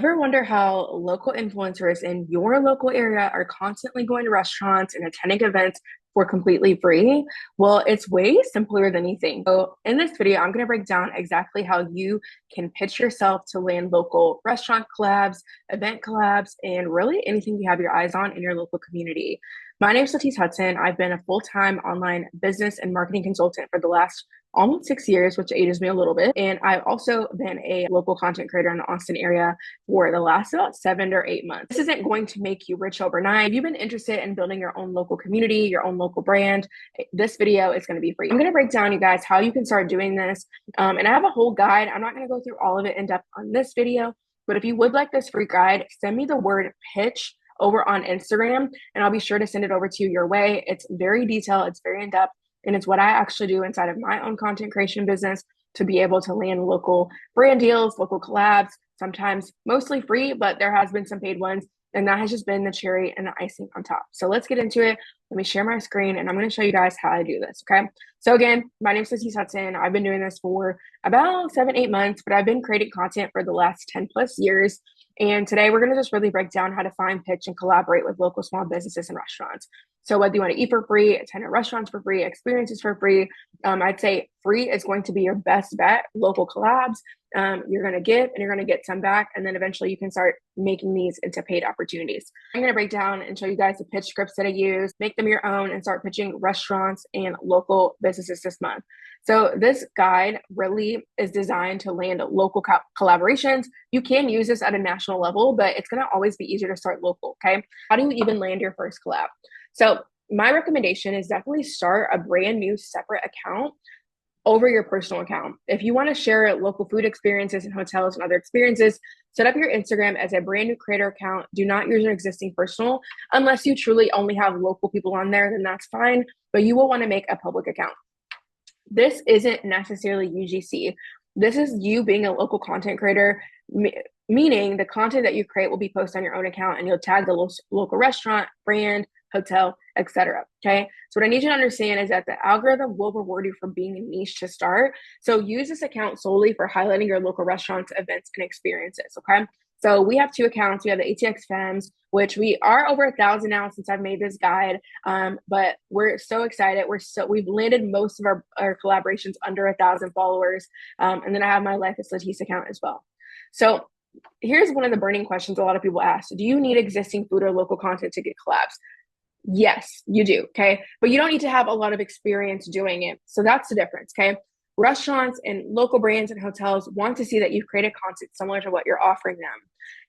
Ever wonder how local influencers in your local area are constantly going to restaurants and attending events for completely free? Well, it's way simpler than you think. So, in this video, I'm going to break down exactly how you can pitch yourself to land local restaurant collabs, event collabs, and really anything you have your eyes on in your local community. My name is Latif Hudson. I've been a full-time online business and marketing consultant for the last almost 6 years, which ages me a little bit. And I've also been a local content creator in the Austin area for the last about 7 or 8 months. This isn't going to make you rich overnight. If you've been interested in building your own local community, your own local brand, this video is going to be free. I'm going to break down, you guys, how you can start doing this. And I have a whole guide. I'm not going to go through all of it in depth on this video, but if you would like this free guide, send me the word pitch over on Instagram, and I'll be sure to send it over to you your way. It's very detailed, it's very in depth, and it's what I actually do inside of my own content creation business to be able to land local brand deals, local collabs, sometimes mostly free, but there has been some paid ones. And that has just been the cherry and the icing on top. So let's get into it. Let me share my screen and I'm going to show you guys how I do this. Okay. So again, my name is Latif Hudson. I've been doing this for about 7, 8 months, but I've been creating content for the last 10 plus years. And today we're going to just really break down how to find, pitch, and collaborate with local small businesses and restaurants. So whether you want to eat for free, attend at restaurants for free, experiences for free, I'd say free is going to be your best bet. Local collabs, you're going to give and you're going to get some back. And then eventually you can start making these into paid opportunities. I'm going to break down and show you guys the pitch scripts that I use, make them your own, and start pitching restaurants and local businesses this month. So this guide really is designed to land local collaborations. You can use this at a national level, but it's going to always be easier to start local. Okay. How do you even land your first collab? So my recommendation is definitely start a brand new separate account over your personal account. If you want to share local food experiences and hotels and other experiences, set up your Instagram as a brand new creator account. Do not use your existing personal unless you truly only have local people on there, then that's fine, but you will want to make a public account. This isn't necessarily UGC. This is you being a local content creator, meaning the content that you create will be posted on your own account and you'll tag the local restaurant, brand, hotel, etc. Okay. So what I need you to understand is that the algorithm will reward you for being a niche to start. So use this account solely for highlighting your local restaurants, events, and experiences. Okay. So we have two accounts. We have the ATX Femmes, which we are over 1,000 now since I've made this guide. But we're so excited. We've landed most of our collaborations under 1,000 followers. And then I have my Life is Latif account as well. So here's one of the burning questions a lot of people ask. Do you need existing food or local content to get collabs? Yes, you do. Okay. But you don't need to have a lot of experience doing it. So that's the difference. Okay. Restaurants and local brands and hotels want to see that you've created content similar to what you're offering them.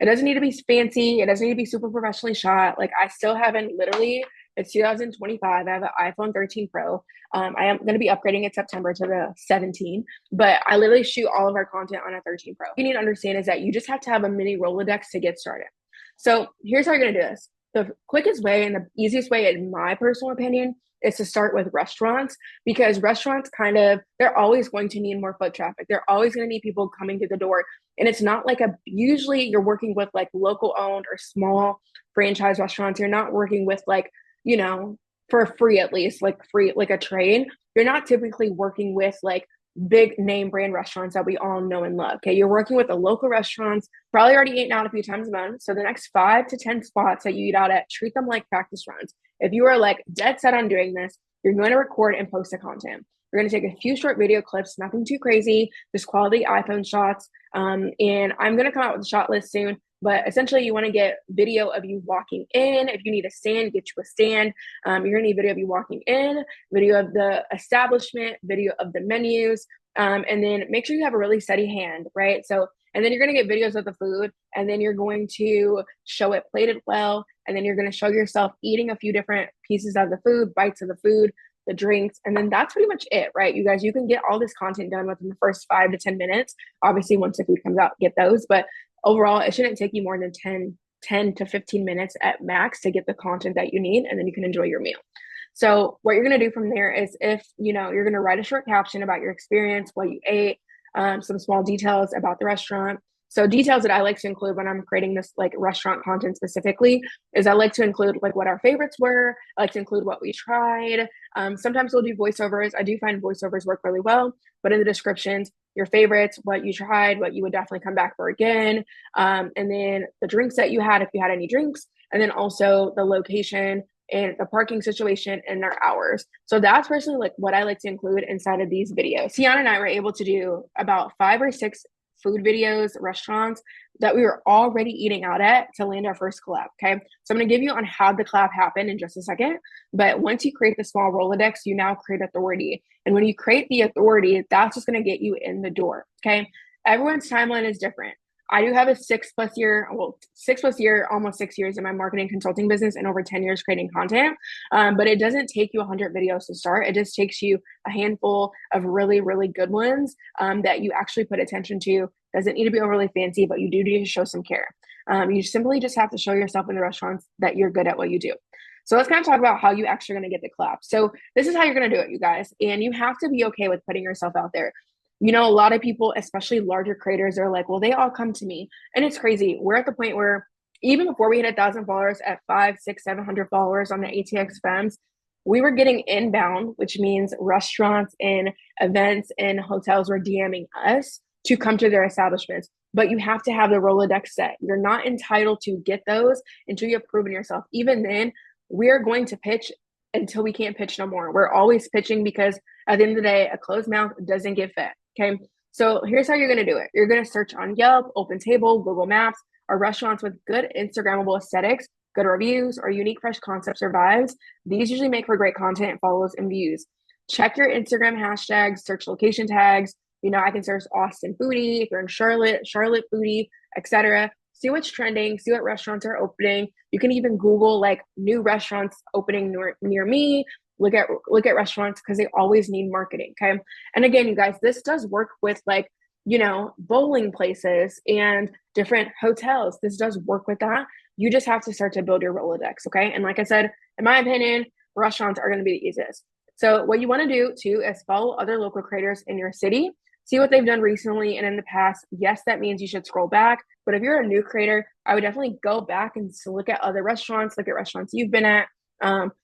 It doesn't need to be fancy. It doesn't need to be super professionally shot. Like I still haven't literally, it's 2025. I have an iPhone 13 Pro. I am going to be upgrading in September to the 17, but I literally shoot all of our content on a 13 Pro. What you need to understand is that you just have to have a mini Rollodex to get started. So here's how you're going to do this. The quickest way and the easiest way, in my personal opinion, is to start with restaurants, because restaurants they're always going to need more foot traffic. They're always going to need people coming to the door. And it's not like usually you're working with like local owned or small franchise restaurants. You're not working with for free, at least like free, like a trade. You're not typically working with like big name brand restaurants that we all know and love. Okay. You're working with the local restaurants, probably already eaten out a few times a month. So the next 5 to 10 spots that you eat out at, treat them like practice runs. If you are like dead set on doing this, you're going to record and post the content. You're going to take a few short video clips, nothing too crazy, just quality iPhone shots. And I'm going to come out with a shot list soon. But essentially, you want to get video of you walking in. If you need a stand, get you a stand. You're going to need video of you walking in, video of the establishment, video of the menus, and then make sure you have a really steady hand, right? So, and then you're going to get videos of the food, and then you're going to show it plated well, and then you're going to show yourself eating a few different pieces of the food, bites of the food, the drinks, and then that's pretty much it, right? You guys, you can get all this content done within the first 5 to 10 minutes. Obviously, once the food comes out, get those, but overall, it shouldn't take you more than 10 to 15 minutes at max to get the content that you need, and then you can enjoy your meal. So what you're going to do from there is if, you're going to write a short caption about your experience, what you ate, some small details about the restaurant, So details that I like to include when I'm creating this like restaurant content specifically is I like to include like what our favorites were. I like to include what we tried. Sometimes we'll do voiceovers. I do find voiceovers work really well, but in the descriptions, your favorites, what you tried, what you would definitely come back for again, and then the drinks that you had, if you had any drinks, and then also the location and the parking situation and their hours. So that's personally like what I like to include inside of these videos. Tiana and I were able to do about 5 or 6 food videos, restaurants that we were already eating out at to land our first collab. Okay. So I'm going to give you on how the collab happened in just a second. But once you create the small Rolodex, you now create authority. And when you create the authority, that's just going to get you in the door. Okay. Everyone's timeline is different. I do have a 6+ year, well, 6+ year, almost 6 years in my marketing consulting business and over 10 years creating content. But it doesn't take you 100 videos to start. It just takes you a handful of really, really good ones that you actually put attention to. Doesn't need to be overly fancy, but you do need to show some care. You simply just have to show yourself in the restaurants that you're good at what you do. So let's kind of talk about how you actually going to get the collab. So this is how you're going to do it, you guys. And you have to be okay with putting yourself out there. You know, a lot of people, especially larger creators, are like, well, they all come to me. And it's crazy. We're at the point where even before we hit 1,000 followers at 5, 6, 700 followers on the ATX FEMs, we were getting inbound, which means restaurants and events and hotels were DMing us to come to their establishments. But you have to have the Rolodex set. You're not entitled to get those until you have proven yourself. Even then, we're going to pitch until we can't pitch no more. We're always pitching because at the end of the day, a closed mouth doesn't get fed. Okay. So here's how you're going to do it. You're going to search on Yelp, OpenTable, Google Maps, or restaurants with good Instagrammable aesthetics, good reviews, or unique fresh concepts or vibes. These usually make for great content, follows, and views. Check your Instagram hashtags, search location tags. You know, I can search Austin foodie, if you're in Charlotte, Charlotte foodie, etc. See what's trending, see what restaurants are opening. You can even Google like new restaurants opening near me. Look at restaurants because they always need marketing. Okay. And again, you guys, this does work with like, you know, bowling places and different hotels. This does work with that. You just have to start to build your Rolodex. Okay. And like I said, in my opinion, restaurants are going to be the easiest. So what you want to do too is follow other local creators in your city, see what they've done recently and in the past. Yes, that means you should scroll back. But if you're a new creator, I would definitely go back and look at other restaurants, look at restaurants you've been at,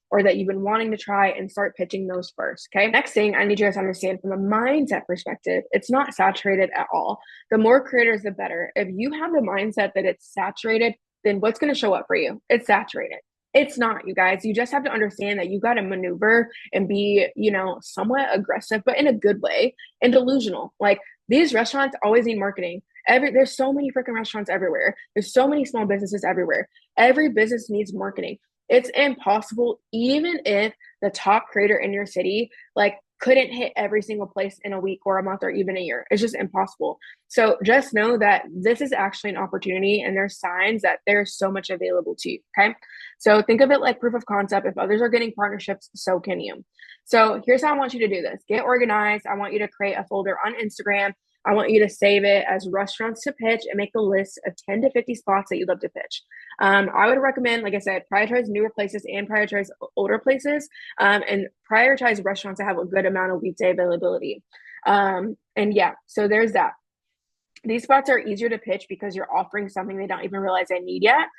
or that you've been wanting to try and start pitching those first. Okay. Next thing I need you guys to understand from a mindset perspective, it's not saturated at all. The more creators, the better. If you have the mindset that it's saturated, then what's going to show up for you? It's saturated. It's not, you guys. You just have to understand that you got to maneuver and be, you know, somewhat aggressive, but in a good way and delusional. Like these restaurants always need marketing. There's so many freaking restaurants everywhere. There's so many small businesses everywhere. Every business needs marketing. It's impossible, even if the top creator in your city like couldn't hit every single place in a week or a month or even a year. It's just impossible. So just know that this is actually an opportunity and there's signs that there's so much available to you. Okay. So think of it like proof of concept. If others are getting partnerships, so can you. So here's how I want you to do this. Get organized. I want you to create a folder on Instagram. I want you to save it as restaurants to pitch and make a list of 10 to 50 spots that you'd love to pitch. I would recommend, like I said, prioritize newer places and prioritize older places, and prioritize restaurants that have a good amount of weekday availability. And yeah, so there's that. These spots are easier to pitch because you're offering something they don't even realize they need yet.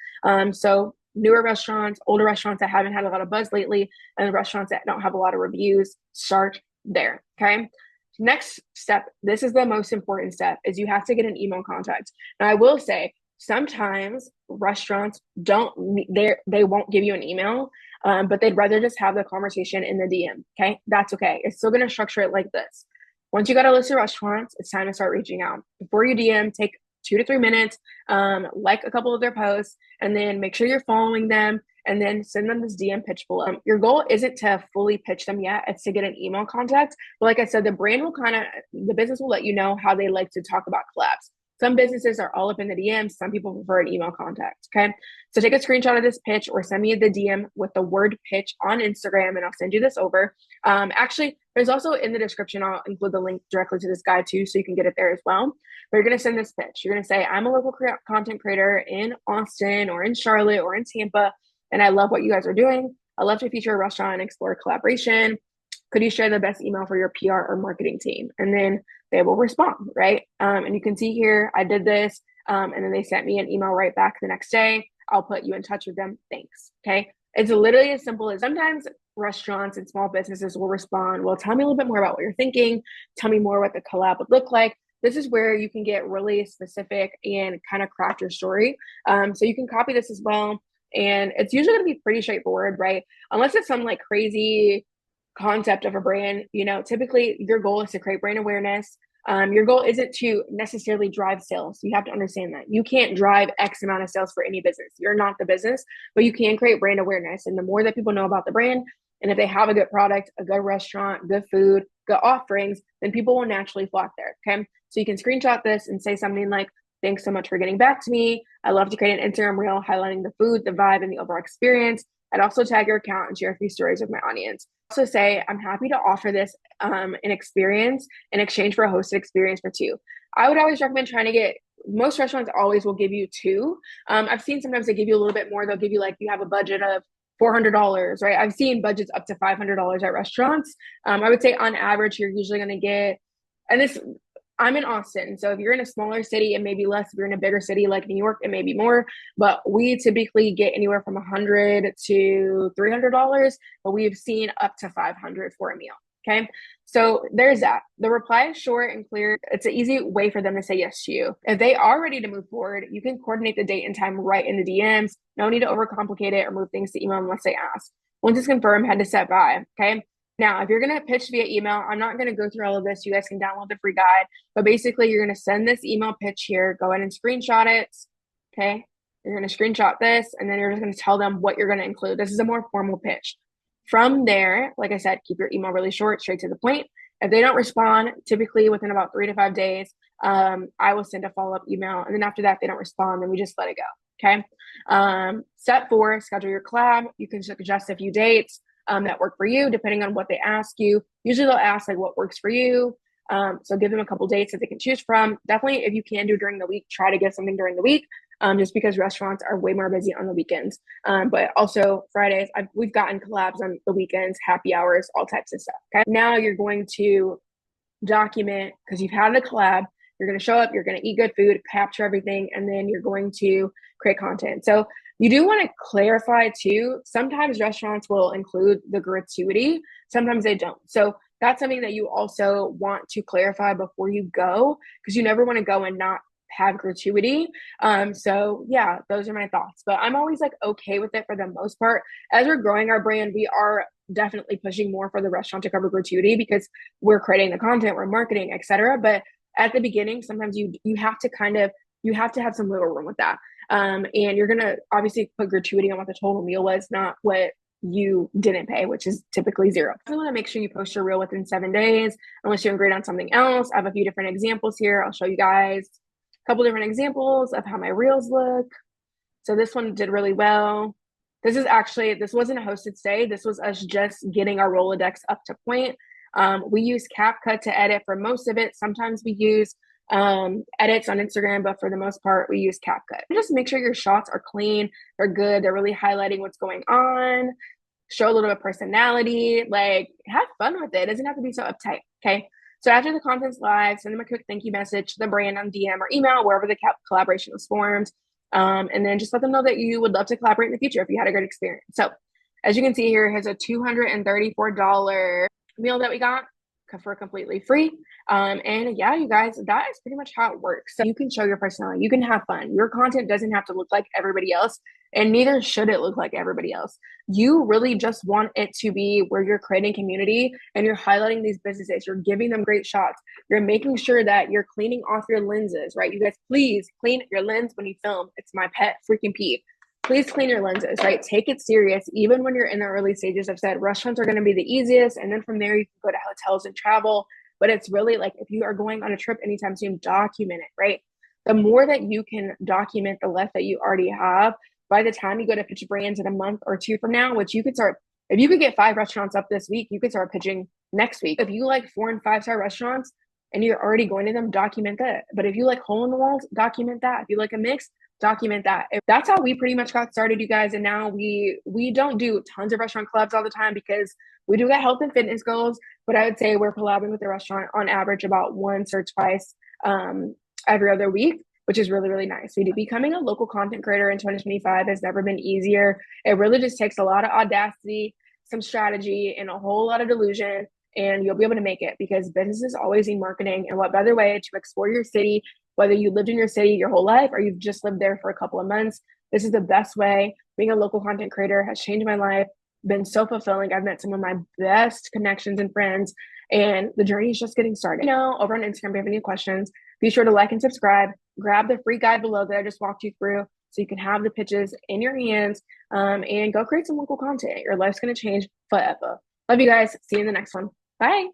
So newer restaurants, older restaurants that haven't had a lot of buzz lately, and restaurants that don't have a lot of reviews, start there. Okay. Next step, this is the most important step, is you have to get an email contact. Now I will say sometimes restaurants they won't give you an email, but they'd rather just have the conversation in the DM. Okay, that's okay. It's still going to structure it like this. Once you got a list of restaurants, it's time to start reaching out. Before you DM, take 2 to 3 minutes, like a couple of their posts, and then make sure you're following them, and then send them this DM pitch below. Your goal isn't to fully pitch them yet, it's to get an email contact. But like I said, the business will let you know how they like to talk about collabs. Some businesses are all up in the DMs. Some people prefer an email contact. Okay. So take a screenshot of this pitch or send me the DM with the word pitch on Instagram and I'll send you this over. Actually, there's also in the description, I'll include the link directly to this guide too, so you can get it there as well. But you're going to send this pitch. You're going to say, I'm a local content creator in Austin or in Charlotte or in Tampa, and I love what you guys are doing. I love to feature a restaurant and explore collaboration. Could you share the best email for your PR or marketing team? And then they will respond, right? And you can see here, I did this. And then they sent me an email right back the next day. I'll put you in touch with them. Thanks. Okay. It's literally as simple as sometimes restaurants and small businesses will respond, well, tell me a little bit more about what you're thinking. Tell me more what the collab would look like. This is where you can get really specific and kind of craft your story. So you can copy this as well. And it's usually going to be pretty straightforward, right? Unless it's some like crazy concept of a brand, typically your goal is to create brand awareness. Your goal isn't to necessarily drive sales. You have to understand that you can't drive X amount of sales for any business. You're not the business, but you can create brand awareness. And the more that people know about the brand, and if they have a good product, a good restaurant, good food, good offerings, then people will naturally flock there. Okay. So you can screenshot this and say something like, thanks so much for getting back to me. I love to create an Instagram reel highlighting the food, the vibe, and the overall experience. I'd also tag your account and share a few stories with my audience. Also say, I'm happy to offer this an experience in exchange for a hosted experience for two. I would always recommend trying to get, most restaurants always will give you two. I've seen sometimes they give you a little bit more. They'll give you like, you have a budget of $400, right? I've seen budgets up to $500 at restaurants. I would say on average, you're usually going to get, and this, I'm in Austin. So if you're in a smaller city, it may be less. If you're in a bigger city like New York, it may be more. But we typically get anywhere from $100 to $300, but we've seen up to $500 for a meal. Okay. So there's that. The reply is short and clear. It's an easy way for them to say yes to you. If they are ready to move forward, you can coordinate the date and time right in the DMs. No need to overcomplicate it or move things to email unless they ask. Once it's confirmed, head to step by. Okay. Now, if you're going to pitch via email, I'm not going to go through all of this. You guys can download the free guide, but basically you're going to send this email pitch here, go ahead and screenshot it. Okay. You're going to screenshot this, and then you're just going to tell them what you're going to include. This is a more formal pitch. From there, like I said, keep your email really short, straight to the point. If they don't respond, typically within about 3 to 5 days, I will send a follow-up email. And then after that, if they don't respond, then we just let it go. Okay. Step 4, schedule your collab. You can suggest a few dates that work for you, depending on what they ask you. Usually they'll ask like what works for you. So give them a couple dates that they can choose from. Definitely, if you can do during the week, try to get something during the week. Just because restaurants are way more busy on the weekends. But also Fridays, we've gotten collabs on the weekends, happy hours, all types of stuff. Okay. Now you're going to document, because you've had a collab, you're going to show up, you're going to eat good food, capture everything, and then you're going to create content. So you do want to clarify too, sometimes restaurants will include the gratuity, sometimes they don't. So that's something that you also want to clarify before you go, because you never want to go and not have gratuity. So yeah, those are my thoughts, but I'm always like okay with it for the most part. As we're growing our brand, we are definitely pushing more for the restaurant to cover gratuity because we're creating the content, we're marketing, etc. But at the beginning, sometimes you have to have some wiggle room with that. And you're gonna obviously put gratuity on what the total meal was, not what you didn't pay, which is typically zero. You want to make sure you post your reel within 7 days, unless you're great on something else. I have a few different examples here. I'll show you guys couple different examples of how my reels look. So this one did really well. This wasn't a hosted stay. This was us just getting our Rollodex up to point. We use CapCut to edit for most of it. Sometimes we use edits on Instagram, but for the most part, we use CapCut. Just make sure your shots are clean, they're good, they're really highlighting what's going on. Show a little bit of personality, like have fun with it. It doesn't have to be so uptight, okay? So after the content's live, send them a quick thank you message to the brand on DM or email, wherever the collaboration was formed. And then just let them know that you would love to collaborate in the future if you had a good experience. So as you can see here, here's a $234 meal that we got for completely free. And yeah, you guys, that is pretty much how it works. So you can show your personality, you can have fun. Your content doesn't have to look like everybody else, and neither should it look like everybody else. You really just want it to be where you're creating community and you're highlighting these businesses. You're giving them great shots. You're making sure that you're cleaning off your lenses, right? You guys, please clean your lens when you film. It's my pet freaking peeve. Please clean your lenses, right? Take it serious. Even when you're in the early stages, I've said restaurants are going to be the easiest. And then from there, you can go to hotels and travel. But it's really like if you are going on a trip anytime soon, document it, right? The more that you can document, the less that you already have. By the time you go to pitch brands in a month or two from now, which you could start, if you could get 5 restaurants up this week, you could start pitching next week. If you like 4 and 5-star restaurants and you're already going to them, document that. But if you like hole in the walls, document that. If you like a mix, document that. That's how we pretty much got started, you guys. And now we don't do tons of restaurant collabs all the time because we do got health and fitness goals, but I would say we're collabing with the restaurant on average about once or twice every other week. which is really, really nice. So becoming a local content creator in 2025 has never been easier. It really just takes a lot of audacity, some strategy, and a whole lot of delusion, and you'll be able to make it because businesses always need marketing. And what better way to explore your city, whether you lived in your city your whole life or you've just lived there for a couple of months? This is the best way. Being a local content creator has changed my life, been so fulfilling. I've met some of my best connections and friends, and the journey is just getting started. Over on Instagram, if you have any questions, be sure to like and subscribe. Grab the free guide below that I just walked you through so you can have the pitches in your hands, and go create some local content. Your life's going to change forever. Love you guys. See you in the next one. Bye.